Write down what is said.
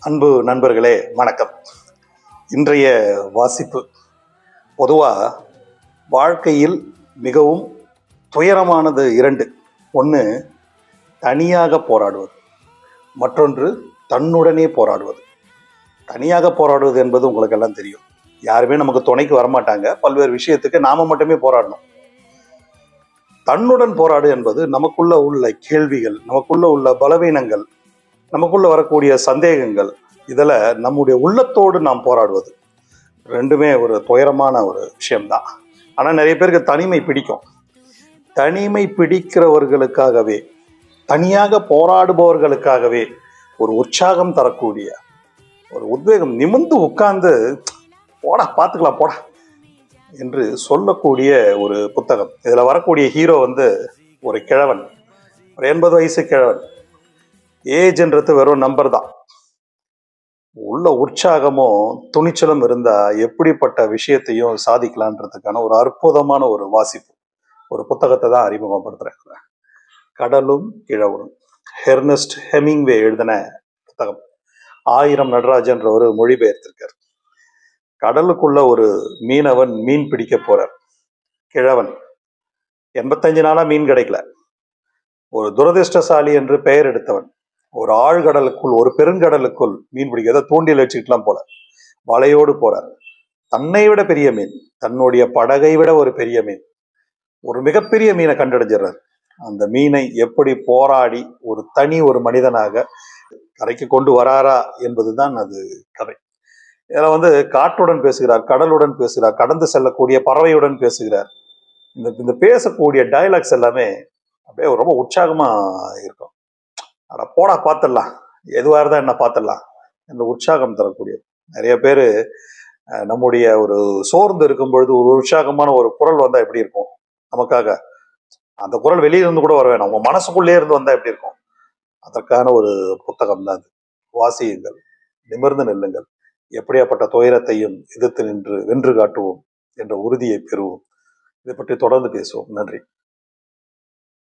அன்பு நண்பர்களே வணக்கம். இன்றைய வாசிப்பு பொதுவாக வாழ்க்கையில் மிகவும் துயரமானது இரண்டு. ஒன்று தனியாக போராடுவது, மற்றொன்று தன்னுடனே போராடுவது. தனியாக போராடுவது என்பது உங்களுக்கு எல்லாம் தெரியும். யாருமே நமக்கு துணைக்கு வரமாட்டாங்க. பல்வேறு விஷயத்துக்கு நாம மட்டுமே போராடணும். தன்னுடன் போராடு என்பது நமக்குள்ள உள்ள கேள்விகள், நமக்குள்ள உள்ள பலவீனங்கள், நமக்குள்ள வரக்கூடிய சந்தேகங்கள், இதில் நம்முடைய உள்ளத்தோடு நாம் போராடுவது ரெண்டுமே ஒரு துயரமான ஒரு விஷயம்தான். ஆனால் நிறைய பேருக்கு தனிமை பிடிக்கும். தனிமை பிடிக்கிறவர்களுக்காகவே, தனியாக போராடுபவர்களுக்காகவே ஒரு உற்சாகம் தரக்கூடிய ஒரு உத்வேகம், நிமிர்ந்து உட்கார்ந்து போடா பார்த்துக்கலாம் போடா என்று சொல்லக்கூடிய ஒரு புத்தகம். இதில் வரக்கூடிய ஹீரோ ஒரு கிழவன், ஒரு 80 வயசு கிழவன். ஏஜ்ன்றது வெறும் நம்பர் தான். உள்ள உற்சாகமும் துணிச்சலும் இருந்தா எப்படிப்பட்ட விஷயத்தையும் சாதிக்கலான்றதுக்கான ஒரு அற்புதமான ஒரு வாசிப்பு, ஒரு புத்தகத்தை தான் அறிமுகப்படுத்துறேன். கடலும் கிழவனும், ஹெர்னஸ்ட் ஹெமிங்வே எழுதின புத்தகம். 1000 நடராஜன்ற ஒரு மொழிபெயர்த்திருக்கார். கடலுக்குள்ள ஒரு மீனவன் மீன் பிடிக்க போறார். கிழவன் 85 நாளா மீன் கிடைக்கல. ஒரு துரதிருஷ்டசாலி என்று பெயர் எடுத்தவன் ஒரு ஆழ்கடலுக்குள், ஒரு பெருங்கடலுக்குள் மீன் பிடிக்க தூண்டில் வச்சுக்கலாம் போல வலையோடு போறார். தன்னை விட பெரிய மீன், தன்னுடைய படகை விட ஒரு பெரிய மீன், ஒரு மிகப்பெரிய மீனை கண்டடைஞ்சிடறார். அந்த மீனை எப்படி போராடி ஒரு மனிதனாக கரைக்கு கொண்டு வராரா என்பதுதான் அது கதை. இதுல காற்றுடன் பேசுகிறார், கடலுடன் பேசுகிறார், கடந்து செல்லக்கூடிய பறவையுடன் பேசுகிறார். இந்த பேசக்கூடிய டயலாக்ஸ் எல்லாமே அப்படியே ரொம்ப உற்சாகமா இருக்கும். அட போடா பார்த்துடலாம், எதுவாக இருந்தால் என்ன பார்த்துடலாம் என்ற உற்சாகம் தரக்கூடிய நிறைய பேர். நம்முடைய ஒரு சோர்ந்து இருக்கும் பொழுது ஒரு உற்சாகமான ஒரு குரல் வந்தால் எப்படி இருக்கும் நமக்காக? அந்த குரல் வெளியிலிருந்து கூட வர வேணாம், உங்க மனசுக்குள்ளே இருந்து வந்தால் எப்படி இருக்கும்? அதற்கான ஒரு புத்தகம் தான் அது. வாசியுங்கள், நிமிர்ந்து நில்லுங்கள், எப்படியாப்பட்ட துயரத்தையும் எதிர்த்து நின்று வென்று காட்டுவோம் என்ற உறுதியை பெறுவோம். இதை பற்றி தொடர்ந்து பேசுவோம். நன்றி.